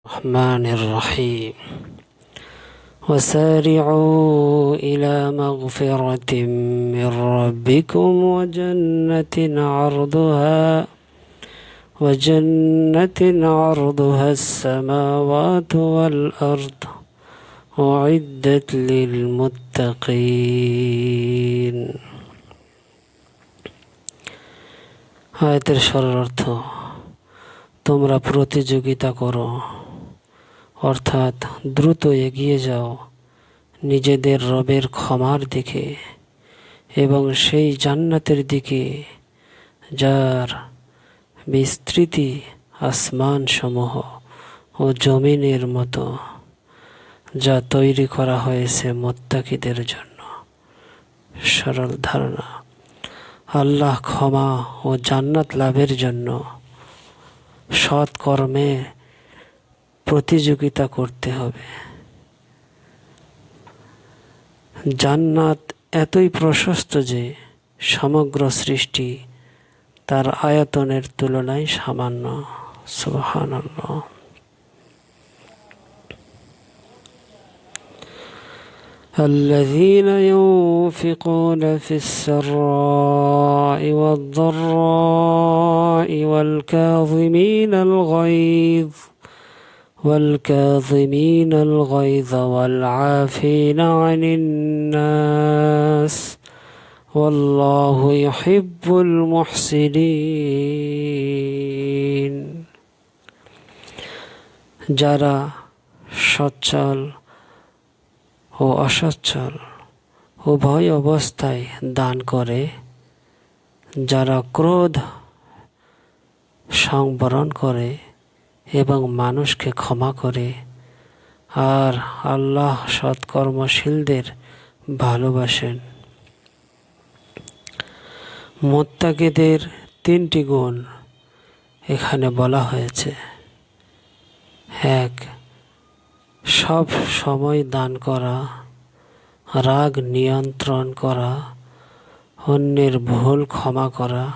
الرحمن الرحيم وسارعوا إلى مغفرة من ربكم وجنة عرضها السماوات والأرض أعدت للمتقين আয়াতের সরলার্থ তোমরা প্রতিযোগিতা করো অর্থাৎ দ্রুত এগিয়ে যাও নিজেদের রবের ক্ষমার দিকে এবং সেই জান্নাতের দিকে যার বিস্তৃতি আসমান সমূহ ও জমিনের মতো, যা তৈরি করা হয়েছে মুত্তাকিদের জন্য। সরল ধারণা, আল্লাহ ক্ষমা ও জান্নাত লাভের জন্য সৎ কর্মে প্রতিযোগিতা করতে হবে। জান্নাত এতই প্রশস্ত যে সমগ্র সৃষ্টি তার আয়তনের তুলনায় সামান্য। সুবহানাল্লাহ। الذين ينفقون في السراء والضراء والكاظمين الغيظ والعافين عن الناس والله يحب المحسنين। যারা সচ্ছল ও অসচ্ছল উভয় অবস্থায় দান করে, যারা ক্রোধ সংবরণ করে এবং মানুষকে ক্ষমা করে, আর আল্লাহ সৎকর্মশীলদের ভালোবাসেন। মুত্তাকিদের তিনটি গুণ এখানে বলা হয়েছে। 1. সব সময় দান করা, রাগ নিয়ন্ত্রণ করা, অন্যের ভুল ক্ষমা করা।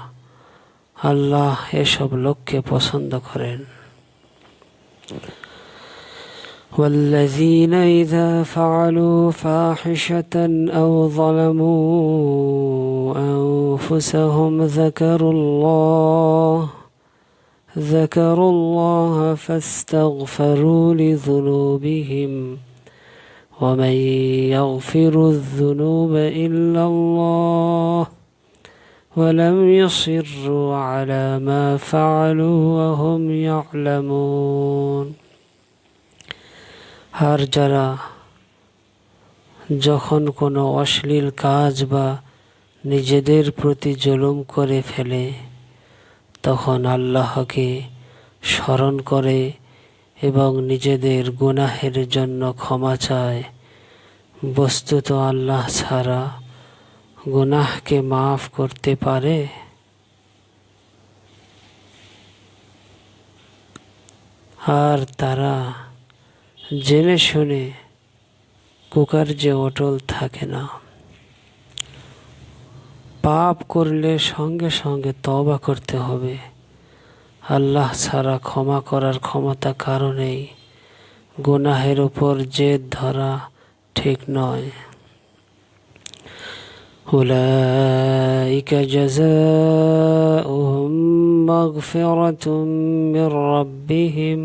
আল্লাহ এসব লোককে পছন্দ করেন। والذين إذا فعلوا فاحشة أو ظلموا أنفسهم ذكروا الله فاستغفروا لذنوبهم ومن يغفر الذنوب إلا الله ولم يصروا على ما فعلوا وهم يعلمون। আর যারা যখন কোনো অশ্লীল কাজ বা নিজেদের প্রতি জুলুম করে ফেলে, তখন আল্লাহকে স্মরণ করে এবং নিজেদের গুনাহের জন্য ক্ষমা চায়। বস্তুত আল্লাহ ছাড়া গুনাহকে মাফ করতে পারে? আর তারা জেনে শুনে কুকার্যে অটল থাকে না। পাপ করলে সঙ্গে সঙ্গে তওবা করতে হবে। আল্লাহ ছাড়া ক্ষমা করার ক্ষমতা কারো নেই। গুনাহের উপর জেদ ধরা ঠিক নয়। উলাইকা জাযাউহুম মাগফিরাতুম মির রাব্বিহিম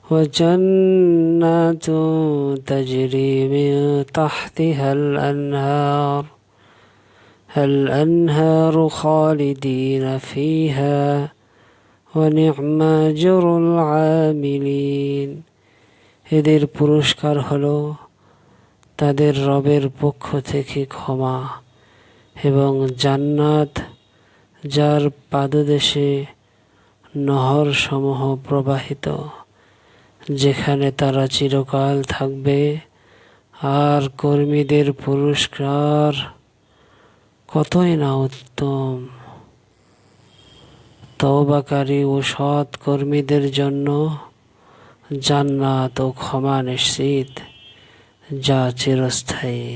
ওয়া জান্নাতুন তাজরি মিন তাহতিহাল الأنهار خالدين فيها ونعم أجر العاملين। এদের পুরস্কার হলো তাদের রবের পক্ষ থেকে ক্ষমা এবং জান্নাত, যার পাদদেশে নহর সমূহ প্রবাহিত, যেখানে তারা চিরকাল থাকবে। আর কর্মীদের পুরস্কার কতই না উত্তম। তওবাকারী ও সৎ কর্মীদের জন্য জান্নাত ও ক্ষমা নিশ্চিত, যা চিরস্থায়ী।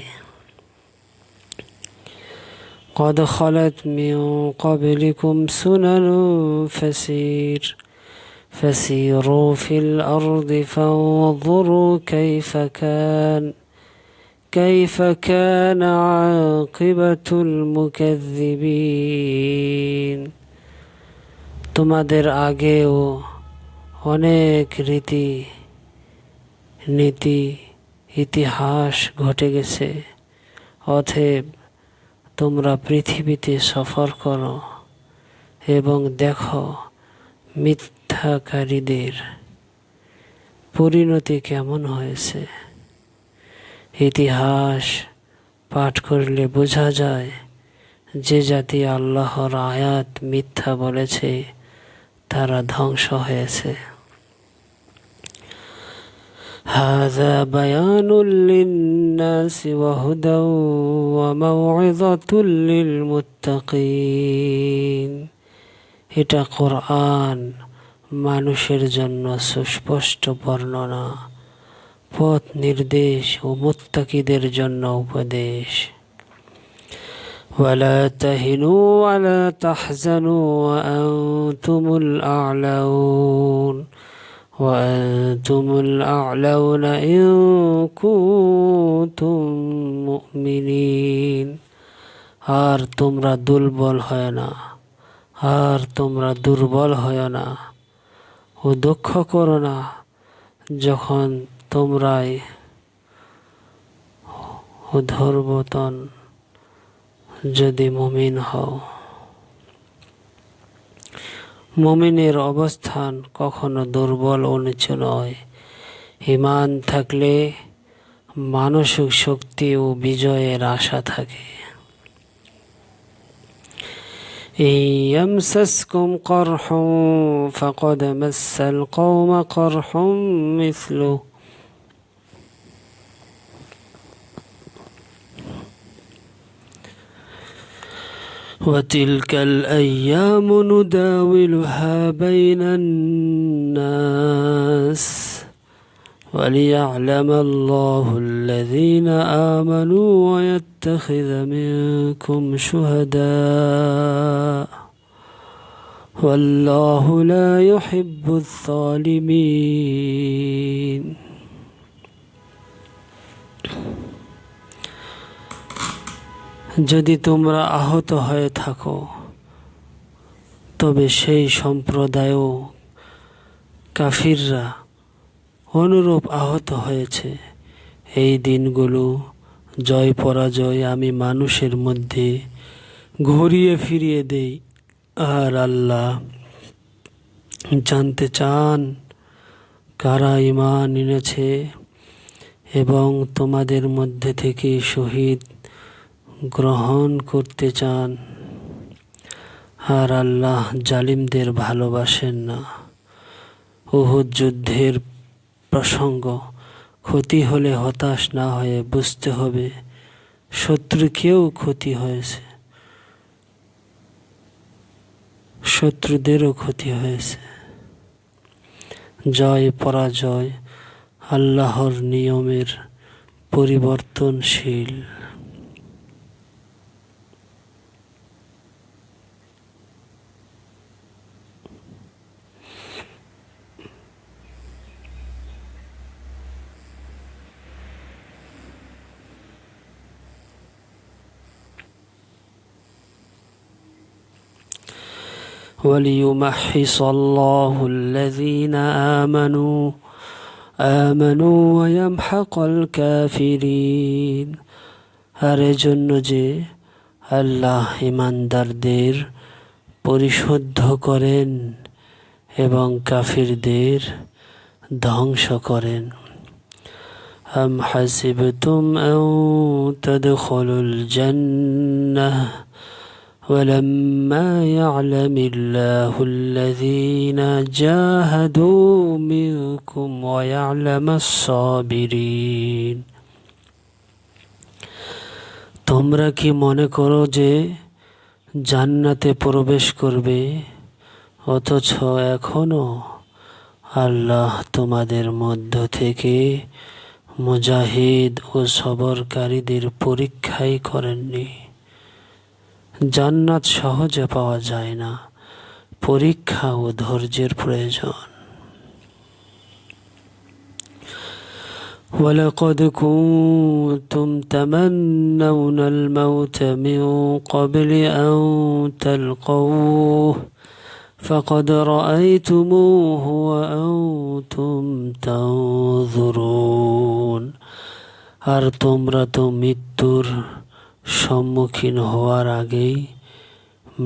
قد خلت من قبلكم سنن فسيروا في الأرض فانظروا كيف كان عاقبة المكذبين তোমাদের আগেও অনেক নীতি ইতিহাস ঘটে গেছে, অতএব তোমরা পৃথিবীতে সফর করো এবং দেখো মিথ্যাকারীদের পরিণতি কেমন হয়েছে। ইতিহাস পাঠ করলে বোঝা যায় যে জাতি আল্লাহর আয়াত মিথ্যা বলেছে তারা ধ্বংস হয়েছে। হাযা বায়ানুল লিন-নাসি ওয়া হুদাও ওয়া মাউইযাতুল লিল মুত্তাকিন। এটা কোরআন মানুষের জন্য সুস্পষ্ট বর্ণনা, পথ নির্দেশ ও মুত্তাকিদের জন্য উপদেশ। ولا تهنوا ولا تحزنوا وأنتم الأعلون إن كنتم مؤمنين। আর তোমরা দুর্বল হয় না ও দুঃখ করো না যখন তোমরাই অধর্মতন যদি মুমিন হও। মুমিনের অবস্থান কখনো দুর্বল ও নিচু নয়। ঈমান থাকলে মানসিক শক্তি ও বিজয়ের আশা থাকে। إن يمسسكم قرح فقد مس القوم قرح مثله وتلك الأيام نداولها بين الناس وليعلم الله الذين آمنوا ويتخذ منكم شهداء والله لا يحب الظالمين। যদি তোমরা আহত হয়ে থাকো তবে সেই সম্প্রদায়ও কাফিররা অনুরূপ আহত হয়েছে। এই দিনগুলো জয় পরাজয় আমি মানুষের মধ্যে ঘুরিয়ে ফিরিয়ে দেই, আর আল্লাহ জানতে চান কারা ঈমান এনেছে এবং তোমাদের মধ্যে থেকে শহীদ গ্রহণ করতে চান, আর আল্লাহ জালিমদের ভালোবাসেন না। উহুদ যুদ্ধের প্রসঙ্গ ক্ষতি হলে হতাশ না হয়ে বুঝতে হবে শত্রুকেও ক্ষতি হয়েছে, শত্রুদেরও ক্ষতি হয়েছে। জয় পরাজয় আল্লাহর নিয়মের পরিবর্তনশীল। وليمحص الله الذين آمنوا ويمحق الكافرين। আর এজন্য যে আল্লাহ ঈমানদারদের পরিশুদ্ধ করেন এবং কাফিরদের ধ্বংস করেন। আম হাসিবতুম আন তাদখুলুল জান্নাহ ولما يعلم الله الذين جاهدوا منكم ويعلم الصابرين। তোমরা কি মনে করো যে জান্নাতে প্রবেশ করবে, অথচ এখনো আল্লাহ তোমাদের মধ্য থেকে মুজাহিদ ও সবরকারীদের পরীক্ষাই করেননি। জান্নাত সহজে পাওয়া যায় না, পরীক্ষা ও ধৈর্যের প্রয়োজন। ولقد كنتم تمنون الموت من قبل أن تلقوه فقد رأيتموه وأنتم تنظرون আর তোমরা তো মৃত্যুর সম্মুখীন হওয়ার আগেই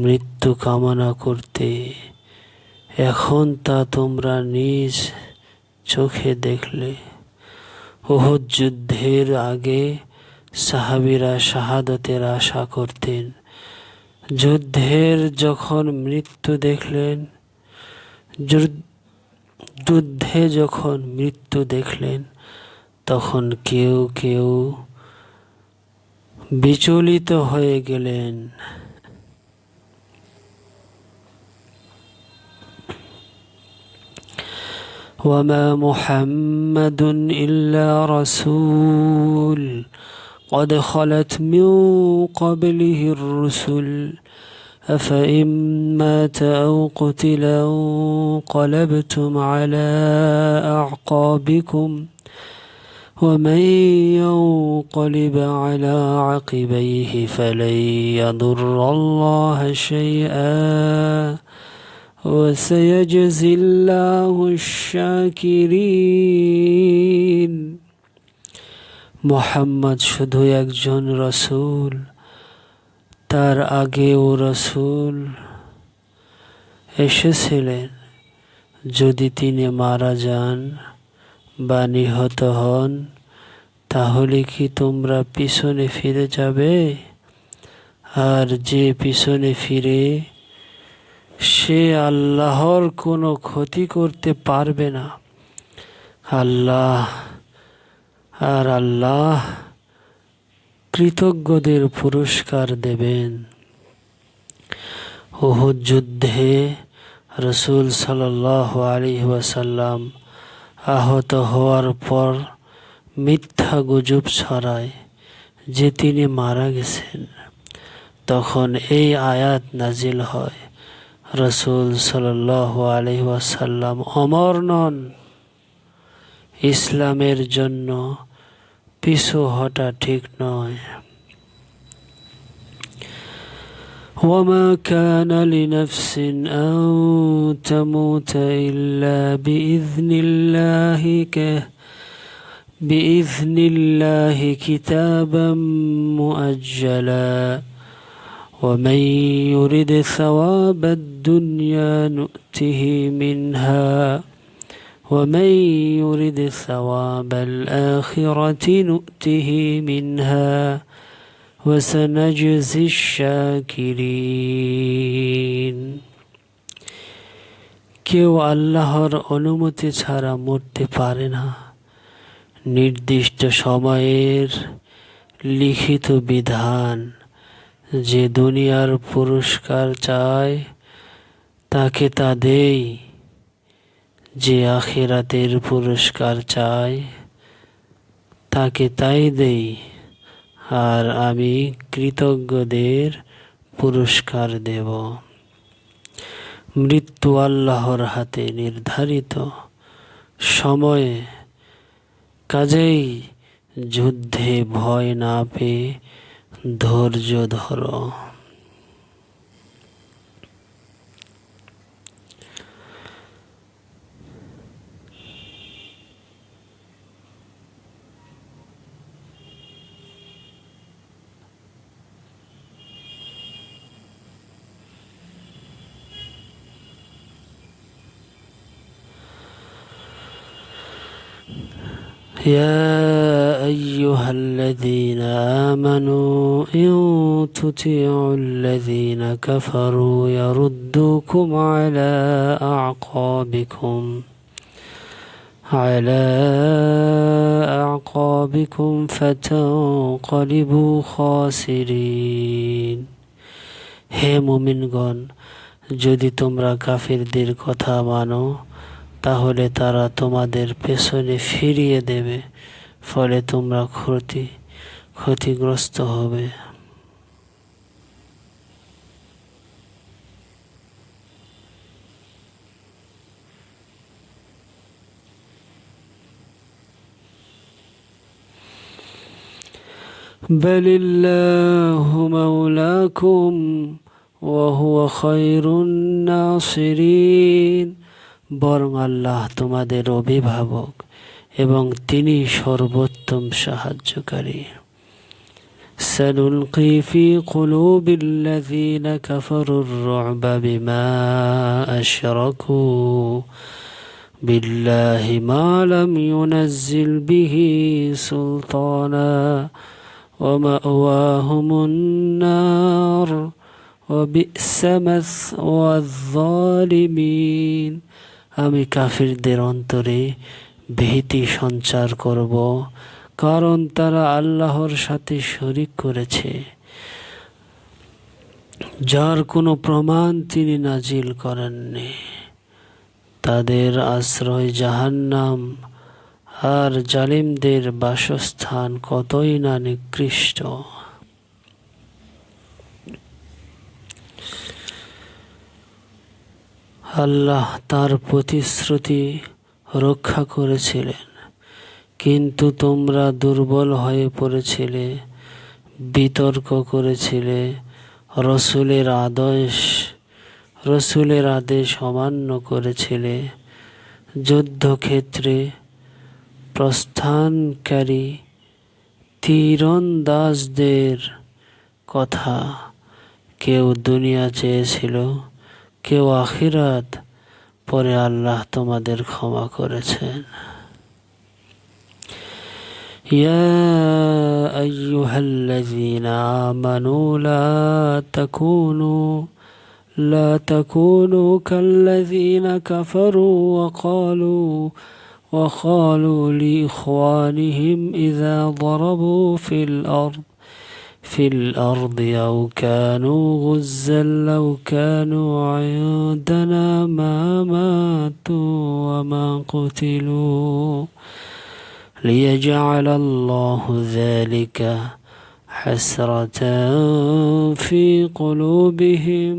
মৃত্যু কামনা করতে, এখন তা তোমরা নিজ চোখে দেখলে। উহুদ যুদ্ধের আগে সাহাবীরা শাহাদাতের আশা করতেন। যুদ্ধের যখন মৃত্যু দেখলেন, যুদ্ধে যখন মৃত্যু দেখলেন, তখন কেউ কেউ বিচলিত হয়ে গেলেন। وما محمد إلا رسول قد خلت من قبله الرسل أفإن مات أو قتل انقلبتم على أعقابكم ومن ينقلب على عقبيه فلن يضر الله شيئا وسيجزي الله الشاكرين। মুহাম্মদ শুধু একজন রসূল, তার আগেও রসূল এসেছিলেন। যদি তিনি মারা যান বা নিহত হন, তাহলে কি তোমরা পিছনে ফিরে যাবে? আর যে পিছনে ফিরে, সে আল্লাহর কোনো ক্ষতি করতে পারবে না। আল্লাহ কৃতজ্ঞদের পুরস্কার দেবেন। উহুদ যুদ্ধে রাসূল সাল্লাল্লাহু আলাইহি ওয়াসাল্লাম আহত হওয়ার পর মিথ্যা গুজব ছড়ায় যে তিনি মারা গেছেন। তখন এই আয়াত নাজিল হয়, রাসূল সাল্লাল্লাহু আলাইহি ওয়াসাল্লাম অমর নন, ইসলামের জন্য পিছু হটা ঠিক নয়। وما كان لنفس أن تموت إلا بإذن الله كتابا مؤجلا ومن يرد ثواب الدنيا نؤته منها ومن يرد ثواب الآخرة نؤته منها وسنجزي الشاكرين। কেউ আল্লাহর অনুমতি ছাড়া মরতে পারে না। নির্দিষ্ট সময়ের লিখিত বিধান, যে দুনিয়ার পুরস্কার চায় তাকে তা দেই, যে আখিরাতের পুরস্কার চায় তাকে তাই দেই, আর আমি কৃতজ্ঞদের পুরস্কার দেব। মৃত্যু আল্লাহর হাতে নির্ধারিত সময়ে, কাজেই যুদ্ধে ভয় না পেয়ে ধৈর্য ধরো। يا أيها الذين آمنوا إن تطيعوا الذين كفروا يردوكم على أعقابكم فتنقلبوا خاسرين। হে মুমিনগণ, যদি তোমরা কাফিরদের কথা মানো, তাহলে তারা তোমাদের পেছনে ফিরিয়ে দেবে, ফলে তোমরা ক্ষতিগ্রস্ত হবে। বালিল্লাহু মাওলাকুম ওয়া হুয়া খায়রুন নাসিরিন, বরং আল্লাহ তোমাদের অভিভাবক এবং তিনি সর্বোত্তম সাহায্যকারী। سنلقي في قلوب الذين كفروا الرعب بما أشركوا بالله ما لم ينزل به سلطانا ومأواهم النار وبئس مثوى الظالمين। আমি কাফিরদের অন্তরে ভীতি সঞ্চার করব, কারণ তারা আল্লাহর সাথে শরীক করেছে যার কোনো প্রমাণ তিনি নাজিল করেননি। তাদের আশ্রয় জাহান্নাম, আর জালিমদের বাসস্থান কতই না নিকৃষ্ট। আল্লাহ তার প্রতিশ্রুতি রক্ষা করেছিলেন, কিন্তু তোমরা দুর্বল হয়ে পড়েছিলে, বিতর্ক করেছিলে, রসুলের আদেশ অমান্য করেছিলে। যুদ্ধক্ষেত্রে প্রস্থানকারী তীরন্দাজদের কথা, কেউ দুনিয়া চেয়েছিল, কেউ আখিরাত, পরে আল্লাহ তোমাদের ক্ষমা করেছেন। يا أيها الذين آمنوا لا تكونوا كالذين كفروا وقالوا لإخوانهم إذا ضربوا في الأرض أو كانوا غزا لو كانوا عندنا ما ماتوا وما قتلوا ليجعل الله ذلك حسرة في قلوبهم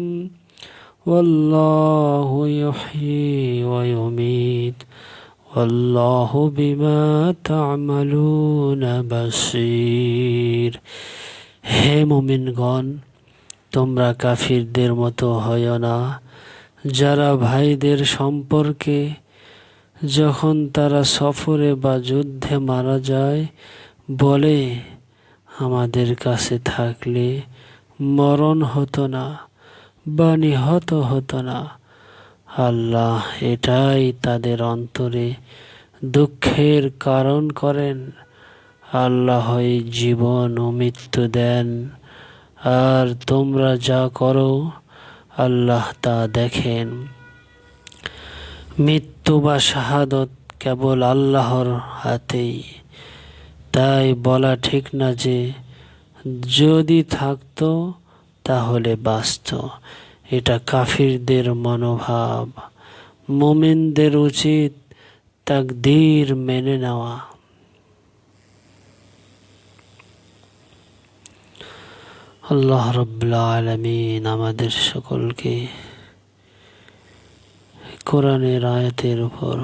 والله يحيي ويميت والله بما تعملون بصير। হে মুমিনগণ, তোমরা কাফিরদের মতো হয়ো না, যারা ভাইদের সম্পর্কে যখন তারা সফরে বা যুদ্ধে মারা যায় বলে, আমাদের কাছে থাকলে মরণ হতো না বা নিহত হতো না। আল্লাহ এটাই তাদের অন্তরে দুঃখের কারণ করেন। আল্লাহই জীবন ও মৃত্যু দেন, আর তোমরা যা করো আল্লাহ তা দেখেন। মৃত্যু বা শাহাদত কেবল আল্লাহর হাতেই, তাই বলা ঠিক না যে যদি থাকতো তাহলে বাঁচত। এটা কাফিরদের মনোভাব। মুমিনদের উচিত তাকদীর মেনে নেওয়া। আল্লাহ রাব্বুল আলামিন আমাদের সকলকে কোরআনের আয়াতের উপর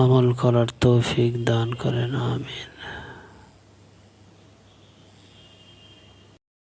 আমল করার তৌফিক দান করেন। আমিন।